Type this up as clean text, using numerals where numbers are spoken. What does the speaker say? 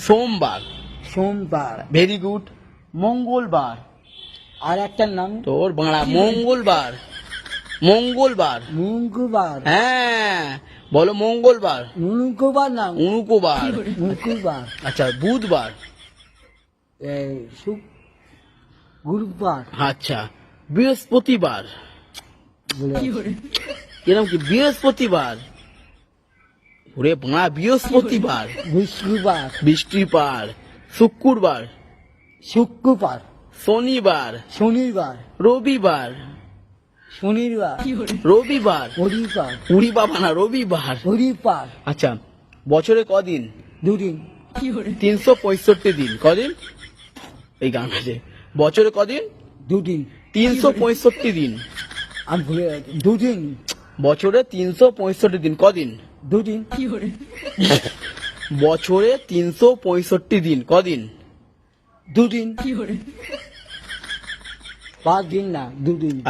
সোমবার। সোমবার। Very good. মঙ্গলবার। আর একটা নাম তোর বাংলা মঙ্গলবার। মঙ্গলবার। মুঙ্কুবার। হ্যাঁ বলো মঙ্গলবার। মুঙ্কুবার নাম অনুকবার। মুঙ্কুবার। আচ্ছা বুধবার। গুরুবার। আচ্ছা বৃহস্পতিবার। এরকম কি বৃহস্পতিবার? ওরে বাংলা বৃহস্পতিবার। বৃহস্পতিবার। বৃষ্টিবার। শুক্রবার। শুক্রবার। শনিবার। শনিবার। রবিবার। শনিবার। রবিবার। হরিবার। উড়ি বাবা না রবিবার। হরিবার। আচ্ছা বছরে কদিন? দুদিন। 365 দিন। কদিন? এই গান আছে। বছরে কদিন? দুদিন। 365 দিন। আমি ভুলে গেছি। দুদিন। বছরে 365 দিন। কদিন? দুদিন। বছরে 365 দিন। কদিন? দুদিন। 5 দিন না, দুদিন।